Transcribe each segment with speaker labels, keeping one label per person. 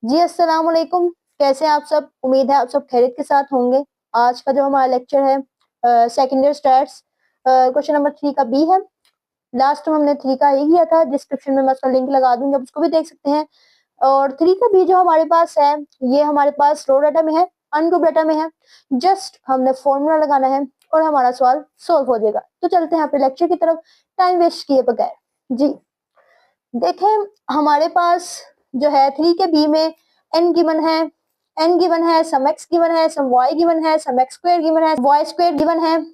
Speaker 1: जी अस्सलाम वालेकुम। कैसे हैं आप सब? उम्मीद है आप सब खैरियत के साथ होंगे। आज का जो हमारा लेक्चर है second year stats question number 3 का बी है। लास्ट में हमने 3 का ए किया था, डिस्क्रिप्शन में मैं उसका लिंक लगा दूंगी, आप उसको भी देख सकते हैं। और 3 का बी जो हमारे पास है, ये हमारे पास रो डाटा में है, अनग्रुप डाटा में है। जस्ट हमने फॉर्मूला लगाना है और हमारा सवाल सोल्व हो जाएगा। तो चलते हैं अपने लेक्चर की तरफ टाइम वेस्ट किए बगैर। जी देखें, हमारे पास जो है 3 के बी में एन गिवन है, सम एक्स गिवन है, सम वाई गिवन है, सम एक्स स्क्वायर गिवन है, वाई स्क्वायर गिवन है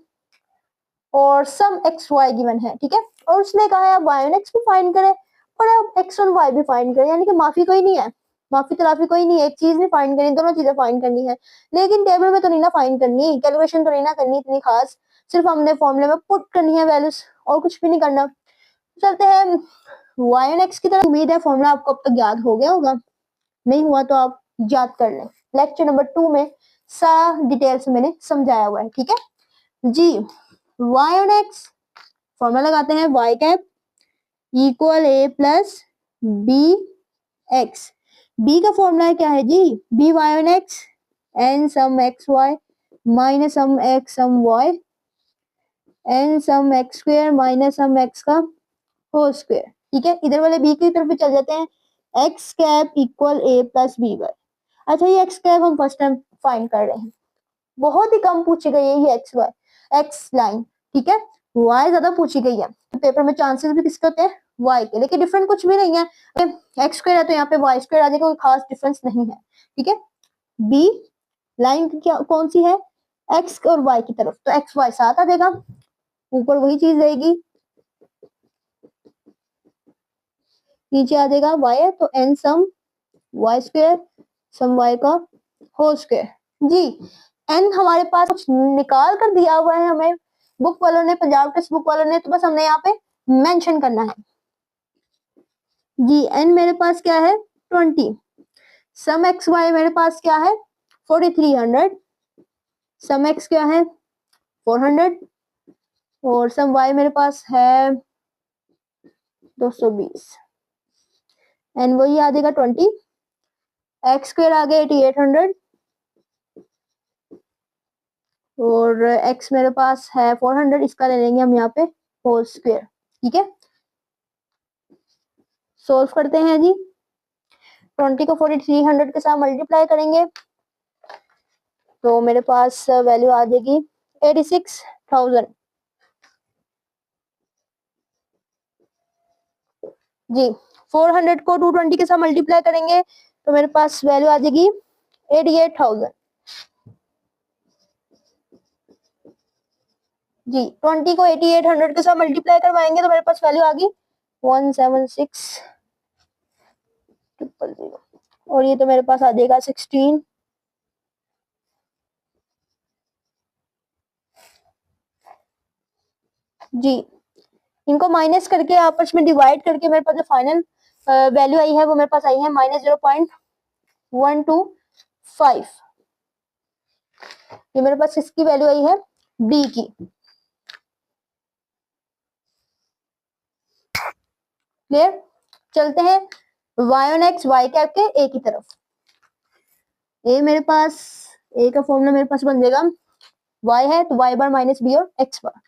Speaker 1: और सम एक्स वाई गिवन है। ठीक है, और उसने कहा है वाई और एक्स भी फाइंड करें और अब एक्स और वाई भी फाइंड करें, यानी कि माफी कोई नहीं है, माफी तलाफी कोई नहीं है, एक चीज नहीं फाइंड करनी, दोनों चीजें फाइंड करनी है। लेकिन टेबल में तो नहीं ना फाइंड करनी, कैलकुलेशन तो नहीं ना करनी इतनी खास, सिर्फ हमने फॉर्मूले में पुट करनी है वैल्यूज और कुछ भी नहीं करना। चलते हैं वाई एंड एक्स की तरफ। उम्मीद है फॉर्मूला आपको अब तक याद हो गया होगा, नहीं हुआ तो आप याद कर लें। लेक्चर नंबर 2 में सारा डिटेल से मैंने समझाया हुआ है। ठीक है जी, वाई एंड एक्स फॉर्मूला लगाते हैं, Y cap equal A plus B X. B का फॉर्मूला क्या है जी? B Y and X N sum X Y minus sum X sum Y N sum X square minus sum X का whole square. ठीक है, इधर वाले B की तरफ भी चल जाते हैं। X cap equal A plus B Y. अच्छा, ये एक्स कैप हम फर्स्ट टाइम फाइंड कर रहे हैं, बहुत ही कम पूछी गई है ये एक्स वाई एक्स लाइन। ठीक है, वाई ज्यादा पूछी गई है, तो पेपर में चांसेस भी किसके होते हैं? वाई के, लेकिन डिफरेंट कुछ भी नहीं है। एक्स स्क्वायर है तो यहाँ पे वाई स्क्वायर आ जाएगा, कोई खास डिफरेंस नहीं है। ठीक है, बी लाइन क्या कौन सी है? एक्स और वाई की तरफ, तो एक्स वाई साथ आ जाएगा, ऊपर वही चीज रहेगी, नीचे आ जाएगा वाई है तो एन सम वाई स्क्वायर सम वाई का होल स्क्वायर। जी, एन हमारे पास कुछ निकाल कर दिया हुआ है हमें बुक वालों ने, पंजाब टेक्स्ट बुक वालों ने, तो बस हमने यहाँ पे मेंशन करना है। जी, एन मेरे पास क्या है? 20। सम एक्स वाई मेरे पास क्या है? 4300। सम एक्स क्या है? 400 और सम वाई मेरे पास है 220। एन वही आ जाएगा 20, एक्स स्क्वायर आ गया 8800 और x मेरे पास है 400, इसका ले लेंगे हम यहाँ पे होल स्क्वायर। ठीक है, सोल्व करते हैं जी। 20 को 4300 के साथ मल्टीप्लाई करेंगे तो मेरे पास वैल्यू आ जाएगी 86,000। जी, 400 को 220 के साथ मल्टीप्लाई करेंगे तो मेरे पास वैल्यू आ जाएगी 88,000। जी, 20 को 8800 के साथ मल्टीप्लाई करवाएंगे तो मेरे पास वैल्यू आ गई 176,000 और ये तो मेरे पास आ जाएगा 16। जी, इनको माइनस करके आपस में डिवाइड करके मेरे पास जो फाइनल वैल्यू आई है वो मेरे पास आई है -0.125। ये मेरे पास इसकी वैल्यू आई है डी की। क्लियर? चलते हैं Y on X Y cap के ए की तरफ। ए मेरे पास, ए का फॉर्मूला मेरे पास बन जाएगा, वाई है तो वाई बार माइनस बी और एक्स बार।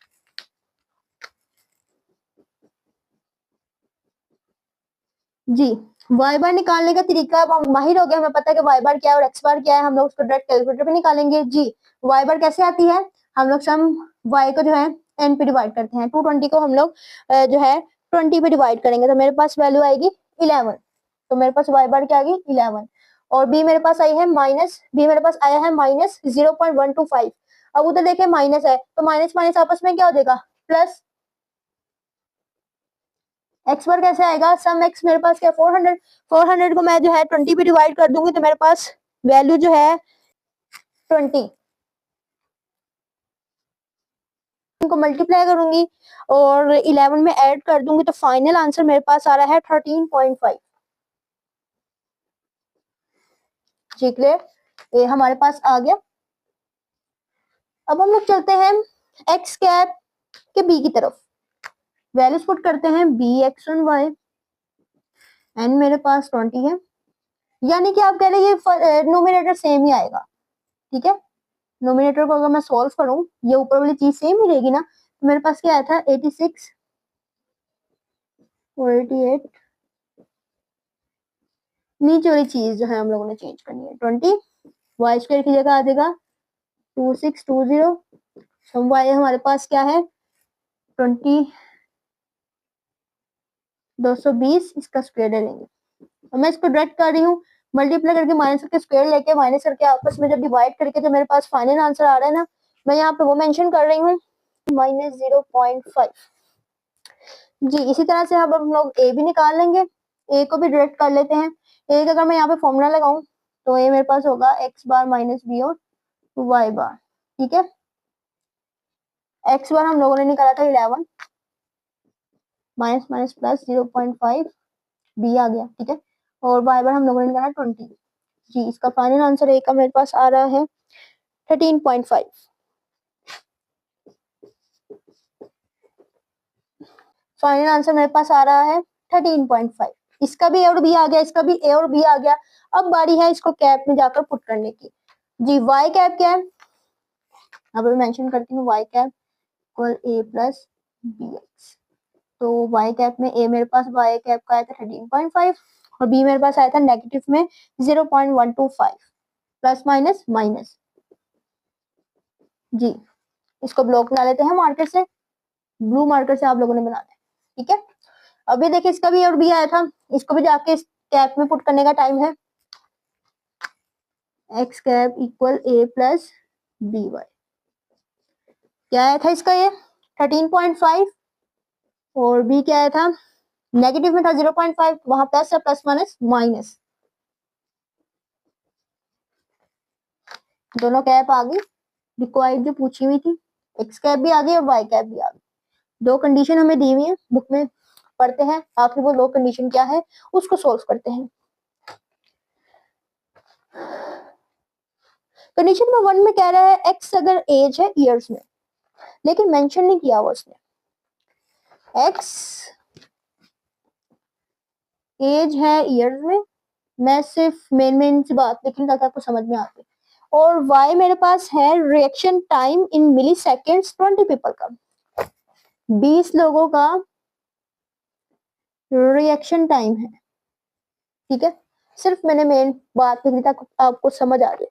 Speaker 1: जी, वाई बार निकालने का तरीका अब हम माहिर हो गए, हमें पता है कि वाई बार क्या है और एक्स बार क्या है, हम लोग उसको डायरेक्ट कैलकुलेटर पे निकालेंगे। जी, वाई बार कैसे आती है? हम लोग सम वाई को जो है एन पे डिवाइड करते हैं, 220 को हम लोग जो है 20 पे डिवाइड करेंगे तो मेरे पास वैल्यू आएगी 11। तो मेरे पास वाई बार क्या आ गई 11 और बी मेरे पास आई है माइनस, बी मेरे पास आया है -0.125। अब उधर देखें माइनस है तो माइनस माइनस आपस में क्या हो जाएगा? प्लस। एक्स बार कैसे आएगा? सम एक्स मेरे पास क्या 400, 400 को मैं जो है 20 पे डिवाइड कर दूंगी तो मेरे पास वैल्यू जो है 20, को मल्टीप्लाई करूंगी और 11 में ऐड कर दूंगी तो फाइनल आंसर मेरे पास आ रहा है 13.5। जी क्लियर? ये हमारे पास आ गया। अब हम लोग चलते हैं एक्स कैप के बी की तरफ, वैल्यूज पुट करते हैं बी एक्स एंड वाई। एन मेरे पास 20 है, यानी कि आप कह रहे ये नोमिनेटर सेम ही आएगा, ठीक है। नोमिनेटर को अगर मैं सॉल्व करूं, ये ऊपर वाली चीज सेम ही रहेगी ना, तो मेरे पास क्या आया था 86 और 88, नीचे वाली चीज जो है हम लोगों ने चेंज करनी है 20, वाई स्क्वायर की जगह आ जाएगा 2620, सम वाई हमारे पास क्या है 20, 220, इसका स्क्वायर ले लेंगे। तो मैं इसको डायरेक्ट कर रही हूँ, मल्टीप्लाई करके माइनस करके स्क्वायर लेके माइनस करके आपस में जब डिवाइड करके जो मेरे पास फाइनल आंसर आ रहा है ना, मैं यहाँ पे वो मेंशन कर रही हूँ -0.5। जी इसी तरह से अब हम लोग ए भी निकाल लेंगे, ए को भी डायरेक्ट कर लेते हैं। ए का अगर मैं यहाँ पे फॉर्मूला लगाऊं तो ए मेरे पास होगा एक्स बार माइनस बी और वाई बार, ठीक है। एक्स बार हम लोगों ने निकाला था 11, माइनस माइनस प्लस 0.5, बी आ गया, ठीक है। और वाई बार हम लोगों ने निकाला 20। जी इसका फाइनल आंसर ए का मेरे पास आ रहा है 13.5। फाइनल आंसर मेरे पास आ रहा है 13.5। इसका भी ए और बी आ गया, इसका भी ए और बी आ गया। अब बारी है इसको कैप में जाकर पुट करने की। जी वाई कैप क्या है, अब मैं मेंशन करती हूँ Y cap equal A plus B x. तो वाई कैप में ए मेरे पास वाई कैप का आया था 13.5 और बी मेरे पास आया था नेगेटिव में 0.125, प्लस माइनस माइनस। जी इसको ब्लॉक बना लेते हैं मार्कर से, ब्लू मार्कर से आप लोगों ने बनाना है, ठीक है। अभी देखिए इसका भी और बी आया था, इसको भी जाके इस कैप में पुट करने का टाइम है। X cap equal A plus B Y, क्या आया था इसका ये 13.5 और बी क्या आया था, नेगेटिव में था 0.5, वहां प्लस है, प्लस माइनस माइनस, दोनों कैप आ गई रिक्वायर्ड जो पूछी हुई थी, एक्स कैप भी आ गई और वाई कैप भी आ गई। दो कंडीशन हमें दी हुई है बुक में, पढ़ते हैं आखिर वो दो कंडीशन क्या है, उसको सोल्व करते हैं। कंडीशन नंबर 1 में कह रहा है एक्स अगर एज है ईयर्स में, लेकिन मेंशन नहीं किया हुआ उसने, एक्स एज है ईयर्स में, मैं सिर्फ मेन सी बात लिख रही ताकि आपको समझ में आए। और y मेरे पास है reaction time in milliseconds 20 people का, 20 लोगों का रिएक्शन टाइम है, ठीक है। सिर्फ मैंने मेन बात लिख दी ताकि आपको समझ आ जाए।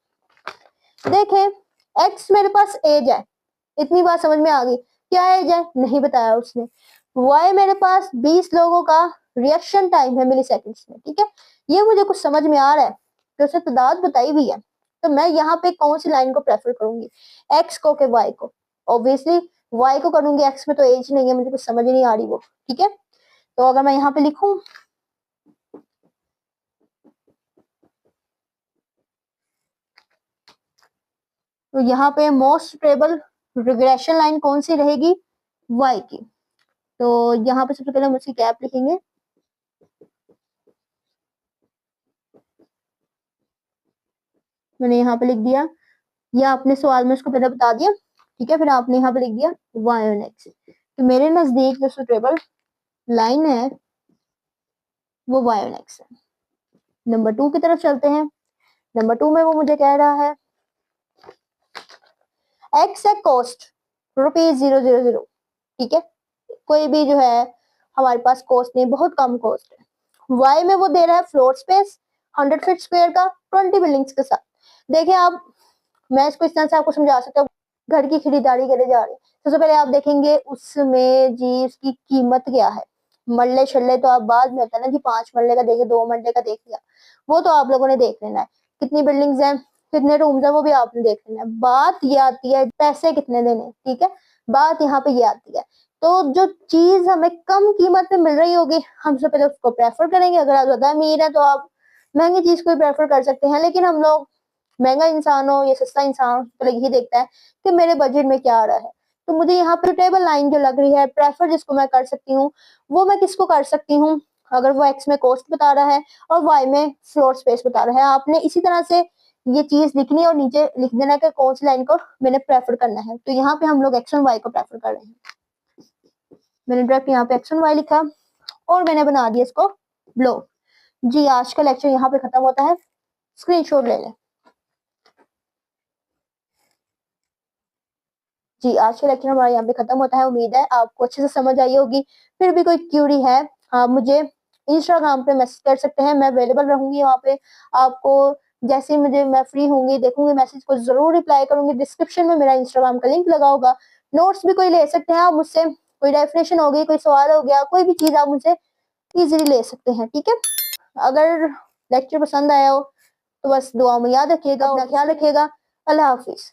Speaker 1: देखें x मेरे पास एज है, इतनी बात समझ में आ गई, क्या एज है नहीं बताया उसने। y मेरे पास 20 लोगों का रिएक्शन टाइम है मिली सेकेंड्स में, ठीक है। ये मुझे कुछ समझ में आ रहा है कि उसने तादाद बताई हुई है, तो मैं यहाँ पे कौन सी लाइन को प्रेफर करूंगी, एक्स को के वाई को। ऑब्वियसली वाई को करूंगी, एक्स में तो एज नहीं है, मुझे कुछ समझ ही नहीं आ रही वो, ठीक है। तो अगर मैं यहाँ पे लिखूं तो यहाँ पे मोस्ट स्टेबल रिग्रेशन लाइन कौन सी रहेगी, वाई की। तो यहाँ पे सबसे पहले हम उसकी कैप लिखेंगे, मैंने यहाँ पे लिख दिया, या आपने सवाल में उसको पहले बता दिया, ठीक है। फिर आपने यहाँ पे लिख दिया वाई ऑन एक्स। तो मेरे नजदीक जो सुटेबल लाइन है वो वाई ऑन एक्स है। नंबर 2 की तरफ चलते हैं। नंबर 2 में वो मुझे कह रहा है एक्स है कॉस्ट ₹0.000, ठीक है। कोई भी जो है हमारे पास कॉस्ट नहीं, बहुत कम कॉस्ट है। वाई में वो दे रहा है फ्लोर स्पेस 100 फीट स्क्वायर का 20 बिल्डिंग्स के साथ। देखिए आप, मैं इसको इस तरह से आपको समझा सकता हूँ, घर की खरीदारी करे जा रहे हैं, सबसे पहले आप देखेंगे उसमें जी उसकी कीमत क्या है। मरले शरले तो आप बाद में होता है ना जी, 5 मरले का देखे, 2 मरले का देख लिया, वो तो आप लोगों ने देख लेना है। कितनी बिल्डिंग्स हैं, कितने रूम्स हैं, वो भी आपने देख लेना है। बात ये आती है पैसे कितने देने, ठीक है, बात यहाँ पे ये आती है। तो जो चीज हमें कम कीमत में मिल रही होगी, हम सबसे पहले उसको प्रेफर करेंगे। अगर आप ज्यादा अमीर है तो आप महंगी चीज को प्रेफर कर सकते हैं, लेकिन हम लोग महंगा इंसान हो या सस्ता इंसान हो तो यही देखता है कि मेरे बजट में क्या आ रहा है। तो मुझे यहाँ पे टेबल लाइन जो लग रही है, प्रेफर जिसको मैं कर सकती हूँ, वो मैं किसको कर सकती हूँ, अगर वो एक्स में कॉस्ट बता रहा है और वाई में फ्लोर स्पेस बता रहा है। आपने इसी तरह से ये चीज लिखनी है और नीचे लिख देना है कि कौन सी लाइन को मैंने प्रेफर करना है। तो यहाँ पे हम लोग एक्स और वाई को प्रेफर कर रहे हैं। मैंने डायरेक्ट यहाँ पे एक्स और वाई लिखा और मैंने बना दिया इसको ब्लॉक। जी आज का लेक्चर यहाँ पे खत्म होता है, स्क्रीनशॉट ले लें। जी आज का लेक्चर हमारा यहाँ पे खत्म होता है। उम्मीद है आपको अच्छे से समझ आई होगी। फिर भी कोई क्यूरी है आप मुझे इंस्टाग्राम पे मैसेज कर सकते हैं, मैं अवेलेबल रहूंगी वहाँ पे। आपको जैसे ही मुझे मैं फ्री होंगी देखूंगी मैसेज को जरूर रिप्लाई करूंगी। डिस्क्रिप्शन में मेरा इंस्टाग्राम का लिंक लगा होगा। नोट्स भी कोई ले सकते हैं आप मुझसे, कोई डेफिनेशन हो गई, कोई सवाल हो गया, कोई भी चीज आप मुझसे इजीली ले सकते हैं। ठीक है, अगर लेक्चर पसंद आया हो तो बस दुआ में याद रखिएगा, अपना ख्याल रखिएगा। अल्लाह हाफिज।